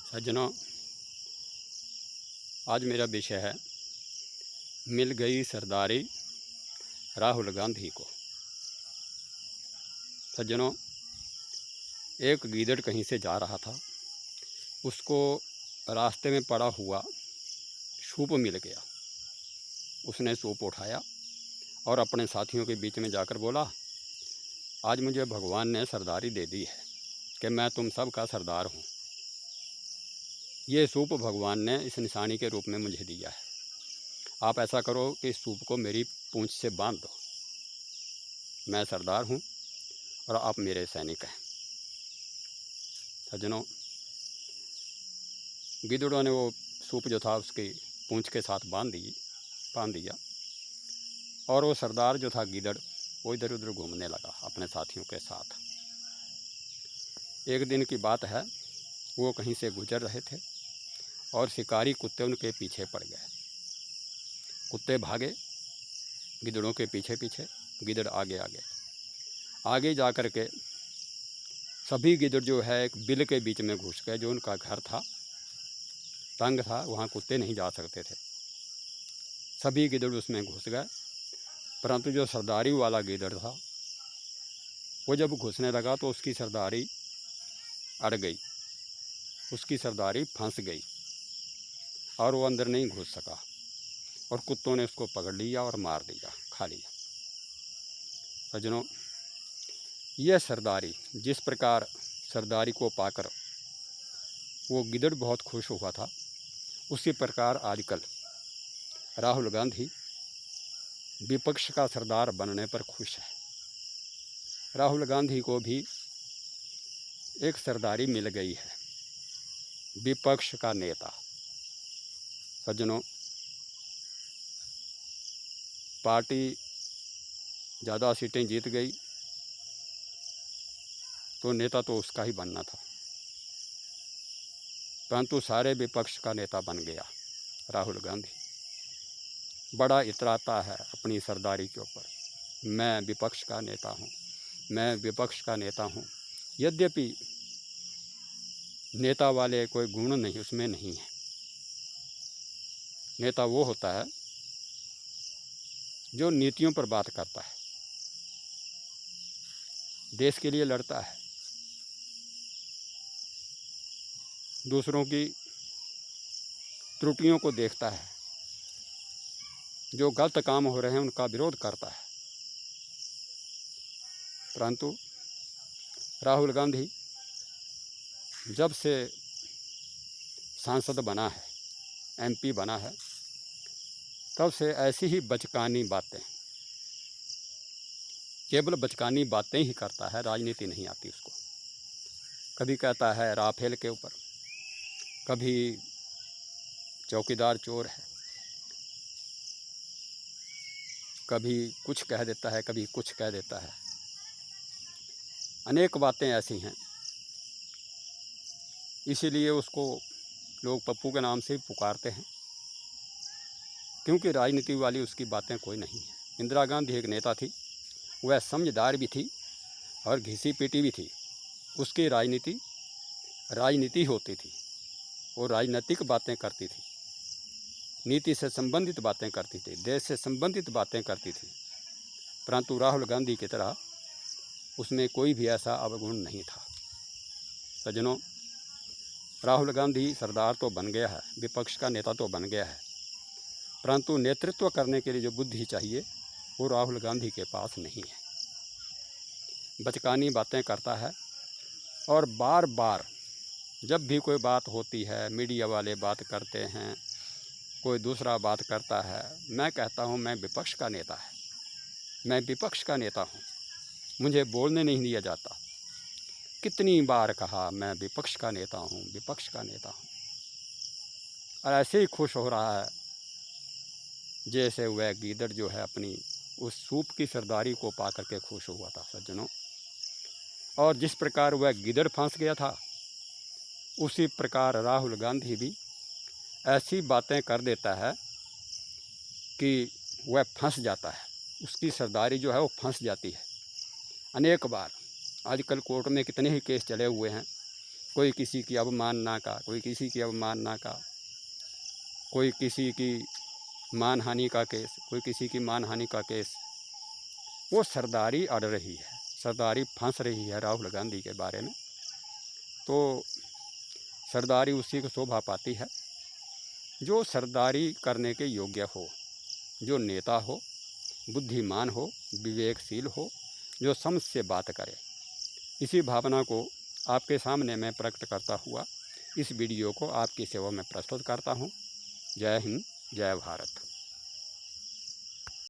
सज्जनों, आज मेरा विषय है मिल गई सरदारी राहुल गांधी को। सज्जनों, एक गीदड़ कहीं से जा रहा था, उसको रास्ते में पड़ा हुआ सूप मिल गया। उसने सूप उठाया और अपने साथियों के बीच में जाकर बोला, आज मुझे भगवान ने सरदारी दे दी है कि मैं तुम सब का सरदार हूँ। ये सूप भगवान ने इस निशानी के रूप में मुझे दिया है। आप ऐसा करो कि इस सूप को मेरी पूंछ से बांध दो। मैं सरदार हूँ और आप मेरे सैनिक हैं। सज्जनों, गिद्धड़ों ने वो सूप जो था उसकी पूंछ के साथ बांध दिया और वो सरदार जो था गिद्धड़ वो इधर उधर घूमने लगा अपने साथियों के साथ। एक दिन की बात है, वो कहीं से गुजर रहे थे और शिकारी कुत्ते उनके पीछे पड़ गए। कुत्ते भागे गिद्धड़ों के पीछे पीछे, गिद्धड़ आगे जा कर के सभी गिद्धड़ जो है एक बिल के बीच में घुस गए। जो उनका घर था, तंग था, वहाँ कुत्ते नहीं जा सकते थे। सभी गिद्धड़ उसमें घुस गए, परंतु जो सरदारी वाला गिद्धड़ था वो जब घुसने लगा तो उसकी सरदारी अड़ गई, उसकी सरदारी फंस गई और वो अंदर नहीं घुस सका और कुत्तों ने उसको पकड़ लिया और मार दिया, खा लिया। सज्जनों, यह सरदारी, जिस प्रकार सरदारी को पाकर वो गिद्धड़ बहुत खुश हुआ था, उसी प्रकार आजकल राहुल गांधी विपक्ष का सरदार बनने पर खुश है। राहुल गांधी को भी एक सरदारी मिल गई है, विपक्ष का नेता। सज्जनों, पार्टी ज़्यादा सीटें जीत गई तो नेता तो उसका ही बनना था, परंतु सारे विपक्ष का नेता बन गया राहुल गांधी। बड़ा इतराता है अपनी सरदारी के ऊपर, मैं विपक्ष का नेता हूँ, मैं विपक्ष का नेता हूँ। यद्यपि नेता वाले कोई गुण नहीं उसमें नहीं है। नेता वो होता है जो नीतियों पर बात करता है, देश के लिए लड़ता है, दूसरों की त्रुटियों को देखता है, जो गलत काम हो रहे हैं उनका विरोध करता है। परंतु राहुल गांधी जब से सांसद बना है, एमपी बना है, तब से ऐसी ही बचकानी बातें, केवल बचकानी बातें ही करता है, राजनीति नहीं आती उसको। कभी कहता है राफेल के ऊपर, कभी चौकीदार चोर है, कभी कुछ कह देता है, कभी कुछ कह देता है। अनेक बातें ऐसी हैं, इसीलिए उसको लोग पप्पू के नाम से ही पुकारते हैं, क्योंकि राजनीति वाली उसकी बातें कोई नहीं है। इंदिरा गांधी एक नेता थी, वह समझदार भी थी और घिसी पीटी भी थी। उसकी राजनीति होती थी, वो राजनीतिक बातें करती थी, नीति से संबंधित बातें करती थी, देश से संबंधित बातें करती थी। परंतु राहुल गांधी की तरह उसमें कोई भी ऐसा अवगुण नहीं था। सज्जनों, राहुल गांधी सरदार तो बन गया है, विपक्ष का नेता तो बन गया है, परंतु नेतृत्व करने के लिए जो बुद्धि चाहिए वो राहुल गांधी के पास नहीं है। बचकानी बातें करता है और बार बार जब भी कोई बात होती है, मीडिया वाले बात करते हैं, कोई दूसरा बात करता है, मैं कहता हूँ मैं विपक्ष का नेता है, मैं विपक्ष का नेता हूँ, मुझे बोलने नहीं दिया जाता। कितनी बार कहा मैं विपक्ष का नेता हूँ, विपक्ष का नेता हूँ, और ऐसे ही खुश हो रहा है जैसे वह गीदड़ जो है अपनी उस सूप की सरदारी को पा करके खुश हुआ था। सज्जनों, और जिस प्रकार वह गीदड़ फंस गया था, उसी प्रकार राहुल गांधी भी ऐसी बातें कर देता है कि वह फंस जाता है, उसकी सरदारी जो है वो फंस जाती है। अनेक बार आजकल कोर्ट में कितने ही केस चले हुए हैं कोई किसी की अवमानना का, कोई किसी की अवमानना का, कोई किसी की मानहानि का केस, कोई किसी की मानहानि का केस। वो सरदारी अड़ रही है, सरदारी फंस रही है राहुल गांधी के बारे में। तो सरदारी उसी को शोभा पाती है जो सरदारी करने के योग्य हो, जो नेता हो, बुद्धिमान हो, विवेकशील हो, जो समझ से बात करे। इसी भावना को आपके सामने मैं प्रकट करता हुआ इस वीडियो को आपकी सेवा में प्रस्तुत करता हूँ। जय हिंद, जय भारत।